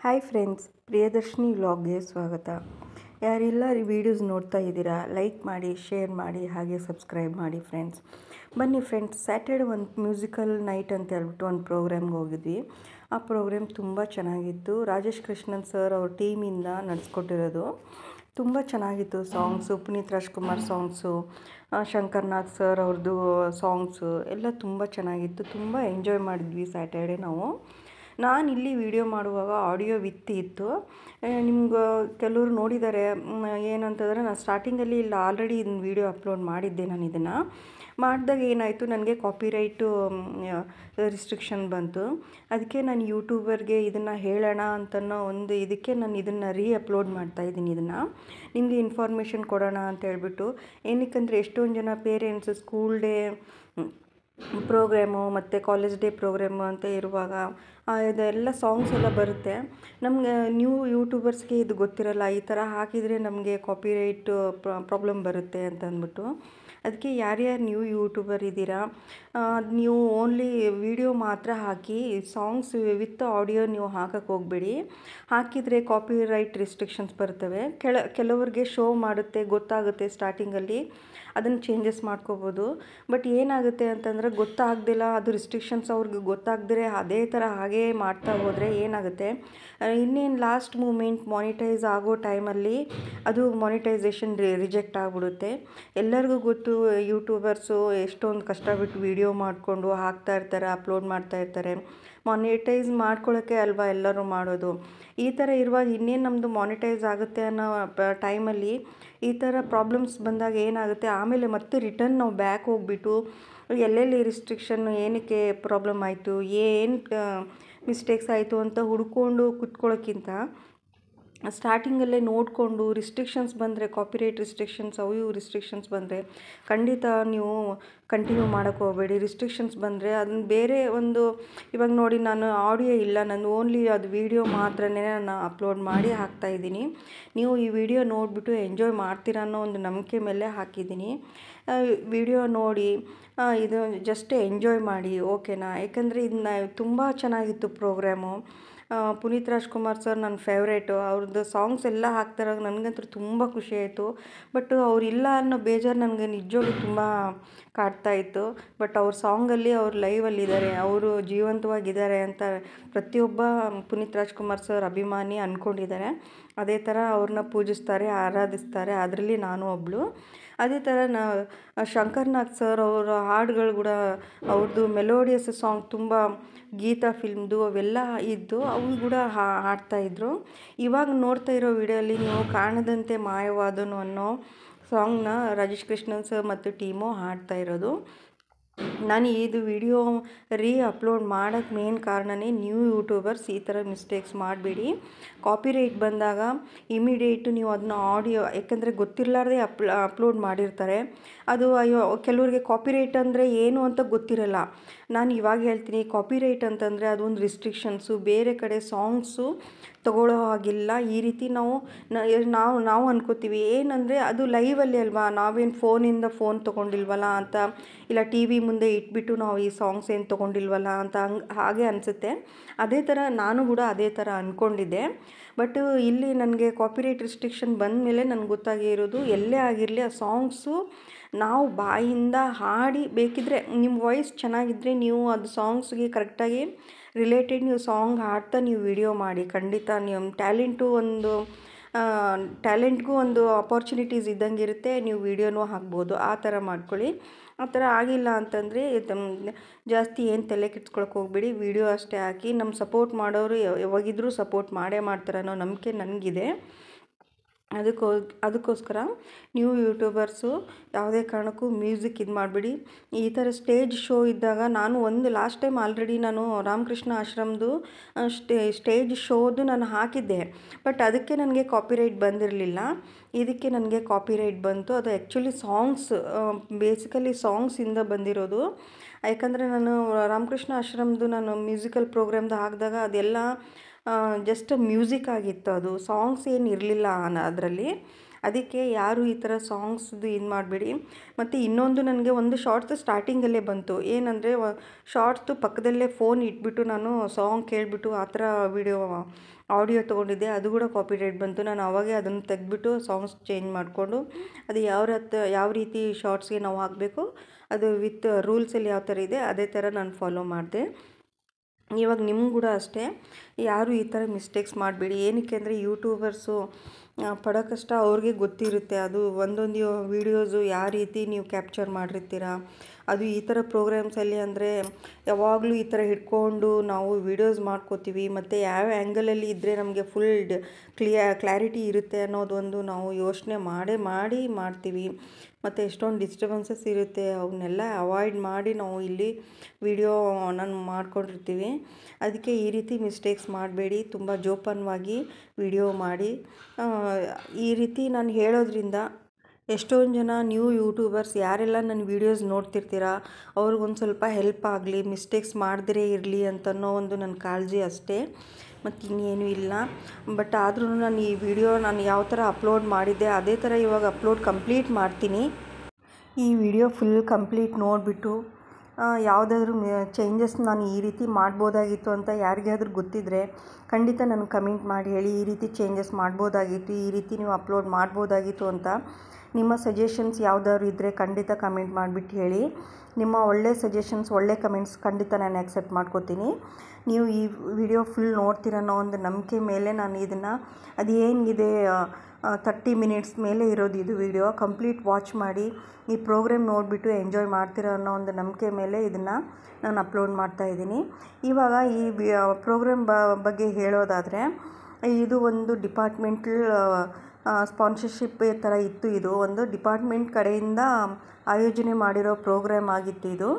Hi friends, Priyadarshini ವ್ಲಾಗ್ಗೆ ಸ್ವಾಗತ. ಯಾರೆಲ್ಲ ಈ ವಿಡಿಯೋಸ್ ನೋಡ್ತಾ ಇದ್ದೀರಾ, ಲೈಕ್ ಮಾಡಿ, ಶೇರ್ ಮಾಡಿ, ಹಾಗೆ ಸಬ್ಸ್ಕ್ರೈಬ್ ಮಾಡಿ ಫ್ರೆಂಡ್ಸ್. ಬನ್ನಿ ಫ್ರೆಂಡ್ಸ್, ಸ್ಯಾಟರ್ಡೆ ಒಂದು ಮ್ಯೂಸಿಕಲ್ ನೈಟ್ ಅಂತ ಹೇಳ್ಬಿಟ್ಟು ಒಂದು ಪ್ರೋಗ್ರಾಮ್ಗೆ ಹೋಗಿದ್ವಿ. ಆ ಪ್ರೋಗ್ರಾಮ್ ತುಂಬ ಚೆನ್ನಾಗಿತ್ತು. ರಾಜೇಶ್ ಕೃಷ್ಣನ್ ಸರ್ ಅವ್ರ ಟೀಮಿಂದ ನಡೆಸ್ಕೊಟ್ಟಿರೋದು. ತುಂಬ ಚೆನ್ನಾಗಿತ್ತು. Songs Puneeth Rajkumar songs, Shankar Nag sir ಅವ್ರದ್ದು ಸಾಂಗ್ಸು ಎಲ್ಲ ತುಂಬ ಚೆನ್ನಾಗಿತ್ತು. ತುಂಬ ಎಂಜಾಯ್ ಮಾಡಿದ್ವಿ ಸ್ಯಾಟರ್ಡೆ ನಾವು. ನಾನು ಇಲ್ಲಿ ವಿಡಿಯೋ ಮಾಡುವಾಗ ಆಡಿಯೋ ವಿತ್ ಇತ್ತು. ನಿಮ್ಗೆ ಕೆಲವರು ನೋಡಿದ್ದಾರೆ. ಏನಂತಂದರೆ, ನಾನು ಸ್ಟಾರ್ಟಿಂಗಲ್ಲಿ ಇಲ್ಲಿ ಆಲ್ರೆಡಿ ಇದನ್ನ ವಿಡಿಯೋ ಅಪ್ಲೋಡ್ ಮಾಡಿದ್ದೆ. ನಾನು ಇದನ್ನು ಮಾಡಿದಾಗ ಏನಾಯಿತು, ನನಗೆ ಕಾಪಿರೈಟು ರಿಸ್ಟ್ರಿಕ್ಷನ್ ಬಂತು. ಅದಕ್ಕೆ ನಾನು ಯೂಟ್ಯೂಬರ್ಗೆ ಇದನ್ನು ಹೇಳೋಣ ಅಂತನೋ ಒಂದು ಇದಕ್ಕೆ ನಾನು ಇದನ್ನು ಅಪ್ಲೋಡ್ ಮಾಡ್ತಾಯಿದ್ದೀನಿ. ಇದನ್ನು ನಿಮಗೆ ಇನ್ಫಾರ್ಮೇಷನ್ ಕೊಡೋಣ ಅಂತ ಹೇಳ್ಬಿಟ್ಟು. ಏನಕ್ಕಂದರೆ ಎಷ್ಟೊಂದು ಜನ ಪೇರೆಂಟ್ಸ್ ಸ್ಕೂಲ್ ಡೇ ಪ್ರೋಗ್ರಾಮು ಮತ್ತು ಕಾಲೇಜ್ ಡೇ ಪ್ರೋಗ್ರಾಮು ಅಂತ ಇರುವಾಗ ಇದೆಲ್ಲ ಸಾಂಗ್ಸ್ ಎಲ್ಲ ಬರುತ್ತೆ. ನಮಗೆ ನ್ಯೂ ಯೂಟ್ಯೂಬರ್ಸ್ಗೆ ಇದು ಗೊತ್ತಿರಲ್ಲ. ಈ ಥರ ಹಾಕಿದರೆ ನಮಗೆ ಕಾಪಿರೈಟ್ ಪ್ರಾಬ್ಲಮ್ ಬರುತ್ತೆ ಅಂತ ಅಂದ್ಬಿಟ್ಟು. ಅದಕ್ಕೆ ಯಾರ್ಯಾರು ನ್ಯೂ ಯೂಟ್ಯೂಬರ್ ಇದ್ದೀರಾ, ನೀವು ಓನ್ಲಿ ವಿಡಿಯೋ ಮಾತ್ರ ಹಾಕಿ, ಸಾಂಗ್ಸ್ ವಿತ್ ಆಡಿಯೋ ನೀವು ಹಾಕಕ್ಕೆ ಹೋಗಬೇಡಿ. ಹಾಕಿದರೆ ಕಾಪಿರೈಟ್ ರಿಸ್ಟ್ರಿಕ್ಷನ್ಸ್ ಬರ್ತವೆ. ಕೆಲವ್ರಿಗೆ ಶೋ ಮಾಡುತ್ತೆ, ಗೊತ್ತಾಗುತ್ತೆ ಸ್ಟಾರ್ಟಿಂಗಲ್ಲಿ, ಅದನ್ನು ಚೇಂಜಸ್ ಮಾಡ್ಕೋಬೋದು. ಬಟ್ ಏನಾಗುತ್ತೆ ಅಂತಂದರೆ, ಗೊತ್ತಾಗ್ದಿಲ್ಲ, ಅದು ರಿಸ್ಟ್ರಿಕ್ಷನ್ಸ್ ಅವ್ರಿಗೆ ಗೊತ್ತಾಗ್ದಿರೆ ಅದೇ ಥರ ಹಾಗೇ ಮಾಡ್ತಾ ಹೋದರೆ ಏನಾಗುತ್ತೆ, ಇನ್ನೇನು ಲಾಸ್ಟ್ ಮೂಮೆಂಟ್ ಮಾನಿಟೈಸ್ ಆಗೋ ಟೈಮಲ್ಲಿ ಅದು ಮಾನಿಟೈಸೇಷನ್ ರಿಜೆಕ್ಟ್ ಆಗಿಬಿಡುತ್ತೆ. ಎಲ್ಲರಿಗೂ ಗೊತ್ತು, ಯೂಟ್ಯೂಬರ್ಸು ಎಷ್ಟೊಂದು ಕಷ್ಟಪಟ್ಟು ವಿಡಿಯೋ ಮಾಡಿಕೊಂಡು ಹಾಕ್ತಾ ಇರ್ತಾರೆ, ಅಪ್ಲೋಡ್ ಮಾಡ್ತಾ ಇರ್ತಾರೆ. ಮಾನಿಟೈಸ್ ಮಾಡ್ಕೊಳ್ಳೋಕ್ಕೆ ಅಲ್ವಾ ಎಲ್ಲರೂ ಮಾಡೋದು. ಈ ಥರ ಇರುವಾಗ ಇನ್ನೇನು ನಮ್ಮದು ಮಾನಿಟೈಸ್ ಆಗುತ್ತೆ ಅನ್ನೋ ಟೈಮಲ್ಲಿ ಈ ಥರ ಪ್ರಾಬ್ಲಮ್ಸ್ ಬಂದಾಗ ಏನಾಗುತ್ತೆ, ಆಮೇಲೆ ಮತ್ತೆ ರಿಟರ್ನ್ ನಾವು ಬ್ಯಾಕ್ ಹೋಗ್ಬಿಟ್ಟು ಎಲ್ಲೆಲ್ಲಿ ರಿಸ್ಟ್ರಿಕ್ಷನ್, ಏನಕ್ಕೆ ಪ್ರಾಬ್ಲಮ್ ಆಯಿತು, ಏನು ಮಿಸ್ಟೇಕ್ಸ್ ಆಯಿತು ಅಂತ ಹುಡ್ಕೊಂಡು ಕುತ್ಕೊಳ್ಳೋಕ್ಕಿಂತ ಸ್ಟಾರ್ಟಿಂಗಲ್ಲೇ ನೋಡಿಕೊಂಡು ರಿಸ್ಟ್ರಿಕ್ಷನ್ಸ್ ಬಂದರೆ, ಕಾಪಿರೈಟ್ ರಿಸ್ಟ್ರಿಕ್ಷನ್ಸ್ ಅವು ಇವು ರಿಸ್ಟ್ರಿಕ್ಷನ್ಸ್ ಬಂದರೆ ಖಂಡಿತ ನೀವು ಕಂಟಿನ್ಯೂ ಮಾಡೋಕ್ಕೆ ಹೋಗಬೇಡಿ. ರಿಸ್ಟ್ರಿಕ್ಷನ್ಸ್ ಬಂದರೆ ಅದನ್ನ ಬೇರೆ ಒಂದು, ಇವಾಗ ನೋಡಿ, ನಾನು ಆಡಿಯೋ ಇಲ್ಲ, ನಾನು ಓನ್ಲಿ ಅದು ವಿಡಿಯೋ ಮಾತ್ರನೇ ನಾನು ಅಪ್ಲೋಡ್ ಮಾಡಿ ಹಾಕ್ತಾಯಿದ್ದೀನಿ. ನೀವು ಈ ವಿಡಿಯೋ ನೋಡಿಬಿಟ್ಟು ಎಂಜಾಯ್ ಮಾಡ್ತೀರಾ ಅನ್ನೋ ಒಂದು ನಂಬಿಕೆ ಮೇಲೆ ಹಾಕಿದ್ದೀನಿ. ವಿಡಿಯೋ ನೋಡಿ ಇದು ಜಸ್ಟ್ ಎಂಜಾಯ್ ಮಾಡಿ, ಓಕೆನಾ? ಯಾಕಂದರೆ ಇದನ್ನ ತುಂಬ ಚೆನ್ನಾಗಿತ್ತು ಪ್ರೋಗ್ರಾಮು. ಪುನೀತ್ ರಾಜ್ಕುಮಾರ್ ಸರ್ ನನ್ನ ಫೇವ್ರೇಟು. ಅವ್ರದ್ದು ಸಾಂಗ್ಸ್ ಎಲ್ಲ ಹಾಕ್ತಾರಾಗ ನನಗಂತೂ ತುಂಬ ಖುಷಿ ಆಯಿತು. ಬಟ್ ಅವರಿಲ್ಲ ಅನ್ನೋ ಬೇಜಾರು ನನಗೆ ನಿಜವಾಗ್ಲೂ ತುಂಬ ಕಾಡ್ತಾಯಿತ್ತು. ಬಟ್ ಅವ್ರ ಸಾಂಗಲ್ಲಿ ಅವ್ರು ಲೈವಲ್ಲಿದ್ದಾರೆ, ಅವರು ಜೀವಂತವಾಗಿದ್ದಾರೆ ಅಂತ ಪ್ರತಿಯೊಬ್ಬ ಪುನೀತ್ ರಾಜ್ಕುಮಾರ್ ಸರ್ ಅಭಿಮಾನಿ ಅಂದ್ಕೊಂಡಿದ್ದಾರೆ. ಅದೇ ಥರ ಅವ್ರನ್ನ ಪೂಜಿಸ್ತಾರೆ, ಆರಾಧಿಸ್ತಾರೆ. ಅದರಲ್ಲಿ ನಾನು ಒಬ್ಬಳು. ಅದೇ ಥರ ಶಂಕರ್ನಾಗ್ ಸರ್ ಅವರ ಹಾಡುಗಳು ಕೂಡ, ಅವ್ರದ್ದು ಮೆಲೋಡಿಯಸ್ ಸಾಂಗ್ ತುಂಬ ಗೀತಾ ಫಿಲ್ಮ್ದು ಅವೆಲ್ಲ ಇದ್ದು ಅವು ಕೂಡ ಹಾಡ್ತಾಯಿದ್ರು. ಇವಾಗ ನೋಡ್ತಾ ಇರೋ ವಿಡಿಯೋಲ್ಲಿ ನೀವು ಕಾಣದಂತೆ ಮಾಯವಾದನು ಅನ್ನೋ ಸಾಂಗ್ನ ರಾಜೇಶ್ ಕೃಷ್ಣನ್ ಸರ್ ಮತ್ತು ಟೀಮು ಹಾಡ್ತಾ ಇರೋದು. ನಾನು ಇದು ವಿಡಿಯೋ ಅಪ್ಲೋಡ್ ಮಾಡೋಕ್ಕೆ ಮೇನ್ ಕಾರಣನೇ, ನ್ಯೂ ಯೂಟ್ಯೂಬರ್ಸ್ ಈ ಥರ ಮಿಸ್ಟೇಕ್ಸ್ ಮಾಡಬೇಡಿ. ಕಾಪಿರೈಟ್ ಬಂದಾಗ ಇಮಿಡಿಯೇಟು ನೀವು ಅದನ್ನ ಆಡಿಯೋ, ಯಾಕಂದರೆ ಗೊತ್ತಿರಲಾರ್ದೆ ಅಪ್ಲೋಡ್ ಮಾಡಿರ್ತಾರೆ. ಅದು ಕೆಲವ್ರಿಗೆ ಕಾಪಿರೈಟ್ ಅಂದರೆ ಏನು ಅಂತ ಗೊತ್ತಿರಲ್ಲ. ನಾನು ಇವಾಗ ಹೇಳ್ತೀನಿ, ಕಾಪಿರೈಟ್ ಅಂತಂದರೆ ಅದೊಂದು ರಿಸ್ಟ್ರಿಕ್ಷನ್ಸು, ಬೇರೆ ಕಡೆ ಸಾಂಗ್ಸು ತಗೊಳ್ಳೋ ಹಾಗಿಲ್ಲ. ಈ ರೀತಿ ನಾವು ಅನ್ಕೋತೀವಿ. ಏನಂದರೆ ಅದು ಲೈವಲ್ಲಿ ಅಲ್ವಾ, ನಾವೇನು ಫೋನಿಂದ ಫೋನ್ ತೊಗೊಂಡಿಲ್ವಲ್ಲ ಅಂತ, ಇಲ್ಲ ಟಿ ವಿ ಮುಂದೆ ಇಟ್ಬಿಟ್ಟು ನಾವು ಈ ಸಾಂಗ್ಸ್ ಏನು ತೊಗೊಂಡಿಲ್ವಲ್ಲ ಅಂತ ಹಾಗೆ ಅನಿಸುತ್ತೆ. ಅದೇ ಥರ ನಾನು ಕೂಡ ಅದೇ ಥರ ಅಂದ್ಕೊಂಡಿದ್ದೆ. ಬಟ್ ಇಲ್ಲಿ ನನಗೆ ಕಾಪಿರೈಟ್ ರಿಸ್ಟ್ರಿಕ್ಷನ್ ಬಂದ ಮೇಲೆ ನನಗೆ ಗೊತ್ತಾಗಿರೋದು, ಎಲ್ಲೇ ಆಗಿರಲಿ ಆ ಸಾಂಗ್ಸು ನಾವು ಬಾಯಿಂದ ಹಾಡಿ, ಬೇಕಿದ್ದರೆ ನಿಮ್ಮ ವಾಯ್ಸ್ ಚೆನ್ನಾಗಿದ್ದರೆ ನೀವು ಅದು ಸಾಂಗ್ಸ್ಗೆ ಕರೆಕ್ಟಾಗಿ ರಿಲೇಟೆಡ್ ನೀವು ಸಾಂಗ್ ಹಾಡ್ತಾ ನೀವು ವಿಡಿಯೋ ಮಾಡಿ. ಖಂಡಿತ ನಿಮ್ಮ ಟ್ಯಾಲೆಂಟ್ಗೂ ಒಂದು ಅಪಾರ್ಚುನಿಟೀಸ್ ಇದ್ದಂಗೆ ಇರುತ್ತೆ. ನೀವು ವಿಡಿಯೋನೂ ಹಾಕ್ಬೋದು. ಆ ಥರ ಮಾಡ್ಕೊಳ್ಳಿ. ಆ ಥರ ಆಗಿಲ್ಲ ಅಂತಂದರೆ ಜಾಸ್ತಿ ಏನು ತಲೆ ಕೆಡ್ಸ್ಕೊಳಕ್ಕೆ ಹೋಗ್ಬೇಡಿ. ವಿಡಿಯೋ ಅಷ್ಟೇ ಹಾಕಿ. ನಮ್ಮ ಸಪೋರ್ಟ್ ಮಾಡೋರು ಯಾವಾಗಿದ್ರೂ ಸಪೋರ್ಟ್ ಮಾಡೇ ಮಾಡ್ತಾರೆ ಅನ್ನೋ ನಂಬಿಕೆ ನನಗಿದೆ. ಅದಕ್ಕೋಸ್ಕರ ನ್ಯೂ ಯೂಟ್ಯೂಬರ್ಸು ಯಾವುದೇ ಕಾರಣಕ್ಕೂ ಮ್ಯೂಸಿಕ್ ಇದು ಮಾಡಬೇಡಿ. ಈ ಥರ ಸ್ಟೇಜ್ ಶೋ ಇದ್ದಾಗ, ನಾನು ಒಂದು ಲಾಸ್ಟ್ ಟೈಮ್ ಆಲ್ರೆಡಿ ನಾನು ರಾಮಕೃಷ್ಣ ಆಶ್ರಮದ್ದು ಸ್ಟೇಜ್ ಶೋದು ನಾನು ಹಾಕಿದ್ದೆ. ಬಟ್ ಅದಕ್ಕೆ ನನಗೆ ಕಾಪಿರೈಟ್ ಬಂದಿರಲಿಲ್ಲ. ಇದಕ್ಕೆ ನನಗೆ ಕಾಪಿರೈಟ್ ಬಂತು. ಅದು ಆ್ಯಕ್ಚುಲಿ ಸಾಂಗ್ಸ್, ಬೇಸಿಕಲಿ ಸಾಂಗ್ಸಿಂದ ಬಂದಿರೋದು. ಯಾಕಂದರೆ ನಾನು ರಾಮಕೃಷ್ಣ ಆಶ್ರಮದ್ದು ನಾನು ಮ್ಯೂಸಿಕಲ್ ಪ್ರೋಗ್ರಾಮ್ದು ಹಾಕಿದಾಗ ಅದೆಲ್ಲ ಜಸ್ಟ್ ಮ್ಯೂಸಿಕ್ ಆಗಿತ್ತು. ಅದು ಸಾಂಗ್ಸ್ ಏನು ಇರಲಿಲ್ಲ ಅದರಲ್ಲಿ. ಅದಕ್ಕೆ ಯಾರು ಈ ಥರ ಸಾಂಗ್ಸ್ದು ಇದು ಮಾಡಬೇಡಿ. ಮತ್ತು ಇನ್ನೊಂದು ನನಗೆ ಒಂದು ಶಾರ್ಟ್ಸ್ ಸ್ಟಾರ್ಟಿಂಗಲ್ಲೇ ಬಂತು, ಏನಂದರೆ ಶಾರ್ಟ್ಸ್ದು ಪಕ್ಕದಲ್ಲೇ ಫೋನ್ ಇಟ್ಬಿಟ್ಟು ನಾನು ಸಾಂಗ್ ಕೇಳಿಬಿಟ್ಟು ಆ ಥರ ಆಡಿಯೋ ತೊಗೊಂಡಿದ್ದೆ, ಅದು ಕೂಡ ಕಾಪಿರೈಟ್ ಬಂತು. ನಾನು ಆವಾಗೇ ಅದನ್ನು ತೆಗೆದ್ಬಿಟ್ಟು ಸಾಂಗ್ಸ್ ಚೇಂಜ್ ಮಾಡಿಕೊಂಡು ಅದು ಯಾವ ರೀತಿ ಶಾರ್ಟ್ಸ್ಗೆ ನಾವು ಹಾಕಬೇಕು, ಅದು ವಿತ್ ರೂಲ್ಸಲ್ಲಿ ಯಾವ ಥರ ಇದೆ ಅದೇ ಥರ ನಾನು ಫಾಲೋ ಮಾಡಿದೆ. ಇವಾಗ ನಿಮ್ಗೆ ಕೂಡ ಅಷ್ಟೇ, ಯಾರು ಈ ಥರ ಮಿಸ್ಟೇಕ್ಸ್ ಮಾಡಬೇಡಿ. ಏನಕ್ಕೆ ಅಂದರೆ ಯೂಟ್ಯೂಬರ್ಸು ಪಡೋ ಕಷ್ಟ ಅವ್ರಿಗೆ ಗೊತ್ತಿರುತ್ತೆ. ಅದು ಒಂದೊಂದು ವೀಡಿಯೋಸು ಯಾವ ರೀತಿ ನೀವು ಕ್ಯಾಪ್ಚರ್ ಮಾಡಿರ್ತೀರ, ಅದು ಈ ಥರ ಪ್ರೋಗ್ರಾಮ್ಸಲ್ಲಿ ಅಂದರೆ ಯಾವಾಗಲೂ ಈ ಥರ ಹಿಡ್ಕೊಂಡು ನಾವು ವೀಡಿಯೋಸ್ ಮಾಡ್ಕೋತೀವಿ. ಮತ್ತು ಯಾವ ಆ್ಯಂಗಲಲ್ಲಿ ಇದ್ದರೆ ನಮಗೆ ಫುಲ್ ಕ್ಲಾರಿಟಿ ಇರುತ್ತೆ ಅನ್ನೋದೊಂದು ನಾವು ಯೋಚನೆ ಮಾಡ್ತೀವಿ. ಮತ್ತು ಎಷ್ಟೊಂದು ಡಿಸ್ಟರ್ಬೆನ್ಸಸ್ ಇರುತ್ತೆ, ಅವನ್ನೆಲ್ಲ ಅವಾಯ್ಡ್ ಮಾಡಿ ನಾವು ಇಲ್ಲಿ ನಾನು ಮಾಡ್ಕೊಂಡಿರ್ತೀವಿ. ಅದಕ್ಕೆ ಈ ರೀತಿ ಮಿಸ್ಟೇಕ್ಸ್ ಮಾಡಬೇಡಿ, ತುಂಬ ಜೋಪಾನವಾಗಿ ವಿಡಿಯೋ ಮಾಡಿ. ಈ ರೀತಿ ನಾನು ಹೇಳೋದ್ರಿಂದ ಎಷ್ಟೊಂದು ಜನ ನ್ಯೂ ಯೂಟ್ಯೂಬರ್ಸ್ ಯಾರೆಲ್ಲ ನನ್ನ ವೀಡಿಯೋಸ್ ನೋಡ್ತಿರ್ತೀರ ಅವ್ರಿಗೊಂದು ಸ್ವಲ್ಪ ಹೆಲ್ಪ್ ಆಗಲಿ, ಮಿಸ್ಟೇಕ್ಸ್ ಮಾಡದೇ ಇರಲಿ ಅಂತನೋ ಒಂದು ನನ್ನ ಕಾಳಜಿ ಅಷ್ಟೇ, ಮತ್ತು ಇನ್ನೇನು ಇಲ್ಲ. ಬಟ್ ಆದ್ರೂ ನಾನು ಈ ವಿಡಿಯೋ ನಾನು ಯಾವ ಥರ ಅಪ್ಲೋಡ್ ಮಾಡಿದ್ದೆ ಅದೇ ಥರ ಇವಾಗ ಅಪ್ಲೋಡ್ ಕಂಪ್ಲೀಟ್ ಮಾಡ್ತೀನಿ. ಈ ವಿಡಿಯೋ ಫುಲ್ ಕಂಪ್ಲೀಟ್ ನೋಡಿಬಿಟ್ಟು ಯಾವುದಾದ್ರೂ ಚೇಂಜಸ್ ನಾನು ಈ ರೀತಿ ಮಾಡ್ಬೋದಾಗಿತ್ತು ಅಂತ ಯಾರಿಗಾದ್ರೂ ಗೊತ್ತಿದ್ದರೆ ಖಂಡಿತ ನನಗೆ ಕಮೆಂಟ್ ಮಾಡಿ ಹೇಳಿ. ಈ ರೀತಿ ಚೇಂಜಸ್ ಮಾಡ್ಬೋದಾಗಿತ್ತು, ಈ ರೀತಿ ನೀವು ಅಪ್ಲೋಡ್ ಮಾಡ್ಬೋದಾಗಿತ್ತು ಅಂತ ನಿಮ್ಮ ಸಜೆಷನ್ಸ್ ಯಾವುದಾದ್ರು ಇದ್ದರೆ ಖಂಡಿತ ಕಮೆಂಟ್ ಮಾಡಿಬಿಟ್ಟು ಹೇಳಿ. ನಿಮ್ಮ ಒಳ್ಳೆ ಸಜೆಷನ್ಸ್, ಒಳ್ಳೆ ಕಮೆಂಟ್ಸ್ ಖಂಡಿತ ನಾನು ಆಕ್ಸೆಪ್ಟ್ ಮಾಡ್ಕೋತೀನಿ. ನೀವು ಈ ವಿಡಿಯೋ ಫುಲ್ ನೋಡ್ತೀರ ಅನ್ನೋ ಒಂದು ನಂಬಿಕೆ ಮೇಲೆ ನಾನು ಇದನ್ನು, ಅದೇನಿದೆ 30 ಮಿನಿಟ್ಸ್ ಮೇಲೆ ಇರೋದು ಇದು ವಿಡಿಯೋ, ಕಂಪ್ಲೀಟ್ ವಾಚ್ ಮಾಡಿ ಈ ಪ್ರೋಗ್ರಾಮ್ ನೋಡಿಬಿಟ್ಟು ಎಂಜಾಯ್ ಮಾಡ್ತೀರ ಅನ್ನೋ ಒಂದು ನಂಬಿಕೆ ಮೇಲೆ ಇದನ್ನು ನಾನು ಅಪ್ಲೋಡ್ ಮಾಡ್ತಾಯಿದ್ದೀನಿ. ಇವಾಗ ಈ ಪ್ರೋಗ್ರಾಮ್ ಬಗ್ಗೆ ಹೇಳೋದಾದರೆ, ಇದು ಒಂದು ಡಿಪಾರ್ಟ್ಮೆಂಟಲ್ ಸ್ಪಾನ್ಸರ್ಶಿಪ್ ಥರ ಇತ್ತು. ಇದು ಒಂದು ಡಿಪಾರ್ಟ್ಮೆಂಟ್ ಕಡೆಯಿಂದ ಆಯೋಜನೆ ಮಾಡಿರೋ ಪ್ರೋಗ್ರಾಮ್ ಆಗಿತ್ತು. ಇದು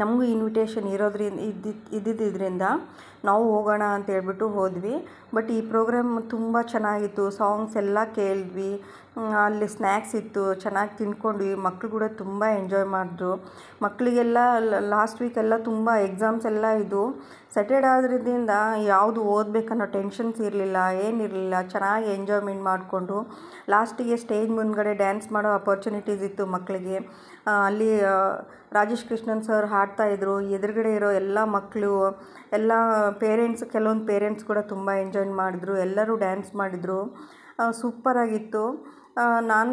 ನಮಗೂ ಇನ್ವಿಟೇಷನ್ ಇದ್ದಿದ್ದರಿಂದ ನಾವು ಹೋಗೋಣ ಅಂತ ಹೇಳ್ಬಿಟ್ಟು ಹೋದ್ವಿ. ಬಟ್ ಈ ಪ್ರೋಗ್ರಾಮ್ ತುಂಬ ಚೆನ್ನಾಗಿತ್ತು, ಸಾಂಗ್ಸ್ ಎಲ್ಲ ಕೇಳಿದ್ವಿ, ಅಲ್ಲಿ ಸ್ನ್ಯಾಕ್ಸ್ ಇತ್ತು, ಚೆನ್ನಾಗಿ ತಿಂದ್ಕೊಂಡ್ವಿ. ಮಕ್ಕಳು ಕೂಡ ತುಂಬ ಎಂಜಾಯ್ ಮಾಡಿದ್ರು. ಮಕ್ಕಳಿಗೆಲ್ಲ ಲಾಸ್ಟ್ ವೀಕೆಲ್ಲ ತುಂಬ ಎಕ್ಸಾಮ್ಸ್ ಎಲ್ಲ ಇದು ಸೆಟರ್ಡೆ ಆದ್ರಿಂದ ಯಾವುದು ಓದಬೇಕನ್ನೋ ಟೆನ್ಷನ್ಸ್ ಇರಲಿಲ್ಲ, ಏನಿರಲಿಲ್ಲ. ಚೆನ್ನಾಗಿ ಎಂಜಾಯ್ಮೆಂಟ್ ಮಾಡಿಕೊಂಡು ಲಾಸ್ಟಿಗೆ ಸ್ಟೇಜ್ ಮುಂದ್ಗಡೆ ಡ್ಯಾನ್ಸ್ ಮಾಡೋ ಅಪರ್ಚುನಿಟೀಸ್ ಇತ್ತು ಮಕ್ಕಳಿಗೆ. ಅಲ್ಲಿ ರಾಜೇಶ್ ಕೃಷ್ಣನ್ ಸರ್ ಹಾಡ್ತಾಯಿದ್ರು, ಎದುರುಗಡೆ ಇರೋ ಎಲ್ಲ ಮಕ್ಕಳು, ಎಲ್ಲ ಪೇರೆಂಟ್ಸ್, ಕೆಲವೊಂದು ಪೇರೆಂಟ್ಸ್ ಕೂಡ ತುಂಬ ಎಂಜಾಯ್ ಮಾಡಿದ್ರು, ಎಲ್ಲರೂ ಡ್ಯಾನ್ಸ್ ಮಾಡಿದರು, ಸೂಪರಾಗಿತ್ತು. ನಾನು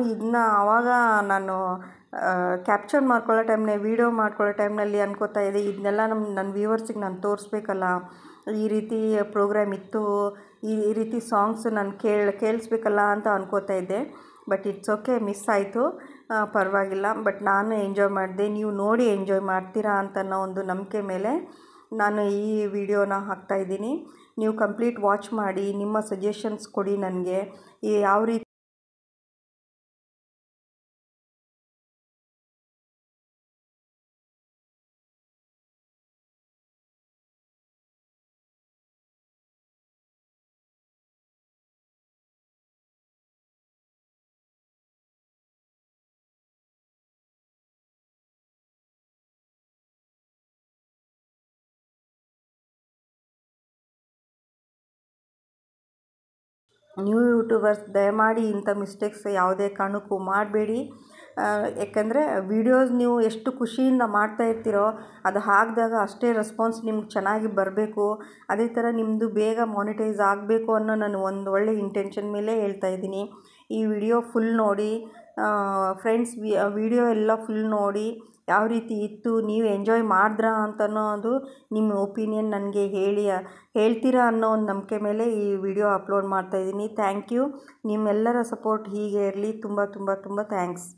ನಾನು ಕ್ಯಾಪ್ಚರ್ ಮಾಡ್ಕೊಳ್ಳೋ ಟೈಮ್ನಲ್ಲಿ, ವೀಡಿಯೋ ಮಾಡ್ಕೊಳ್ಳೋ ಟೈಮ್ನಲ್ಲಿ ಅನ್ಕೋತಾ ಇದ್ದೆ, ಇದನ್ನೆಲ್ಲ ನನ್ನ ವ್ಯೂವರ್ಸಿಗೆ ನಾನು ತೋರಿಸ್ಬೇಕಲ್ಲ, ಈ ರೀತಿ ಪ್ರೋಗ್ರಾಮ್ ಇತ್ತು, ಈ ರೀತಿ ಸಾಂಗ್ಸ್ ನಾನು ಕೇಳಿಸ್ಬೇಕಲ್ಲ ಅಂತ ಅನ್ಕೋತಾ ಇದ್ದೆ. ಬಟ್ ಇಟ್ಸ್ ಓಕೆ, ಮಿಸ್ ಆಯಿತು, ಪರವಾಗಿಲ್ಲ. ಬಟ್ ನಾನು ಎಂಜಾಯ್ ಮಾಡಿದೆ, ನೀವು ನೋಡಿ ಎಂಜಾಯ್ ಮಾಡ್ತೀರಾ ಅಂತನ್ನೋ ಒಂದು ನಂಬಿಕೆ ಮೇಲೆ ನಾನು ಈ ವಿಡಿಯೋನ ಹಾಕ್ತಾಯಿದ್ದೀನಿ. ನೀವು ಕಂಪ್ಲೀಟ್ ವಾಚ್ ಮಾಡಿ, ನಿಮ್ಮ ಸಜೆಷನ್ಸ್ ಕೊಡಿ ನನಗೆ, ಯಾವ ರೀತಿ ನ್ಯೂ ಯೂಟ್ಯೂಬರ್ಸ್ ದಯಮಾಡಿ ಇಂಥ ಮಿಸ್ಟೇಕ್ಸ್ ಯಾವುದೇ ಕಾರಣಕ್ಕೂ ಮಾಡಬೇಡಿ. ಯಾಕಂದರೆ ವೀಡಿಯೋಸ್ ನೀವು ಎಷ್ಟು ಖುಷಿಯಿಂದ ಮಾಡ್ತಾಯಿರ್ತೀರೋ ಅದು ಹಾಕಿದಾಗ ಅಷ್ಟೇ ರೆಸ್ಪಾನ್ಸ್ ನಿಮ್ಗೆ ಚೆನ್ನಾಗಿ ಬರಬೇಕು. ಅದೇ ಥರ ನಿಮ್ಮದು ಬೇಗ ಮಾನಿಟೈಸ್ ಆಗಬೇಕು ಅನ್ನೋ ನಾನು ಒಂದು ಒಳ್ಳೆ ಇಂಟೆನ್ಷನ್ ಮೇಲೆ ಹೇಳ್ತಾಯಿದ್ದೀನಿ. ಈ ವಿಡಿಯೋ ಫುಲ್ ನೋಡಿ ಫ್ರೆಂಡ್ಸ್, ವಿಡಿಯೋ ಎಲ್ಲ ಫುಲ್ ನೋಡಿ ಯಾವ ರೀತಿ ಇತ್ತು, ನೀವು ಎಂಜಾಯ್ ಮಾಡಿದ್ರಾ ಅಂತನ್ನೋದು ನಿಮ್ಮ ಒಪಿನಿಯನ್ ನನಗೆ ಹೇಳ್ತೀರಾ ಅನ್ನೋ ಒಂದು ನಂಬಿಕೆ ಮೇಲೆ ಈ ವಿಡಿಯೋ ಅಪ್ಲೋಡ್ ಮಾಡ್ತಾಯಿದ್ದೀನಿ. Thank you. ನಿಮ್ಮೆಲ್ಲರ ಸಪೋರ್ಟ್ ಹೀಗೆ ಇರಲಿ. ತುಂಬ ತುಂಬ ತುಂಬ ಥ್ಯಾಂಕ್ಸ್.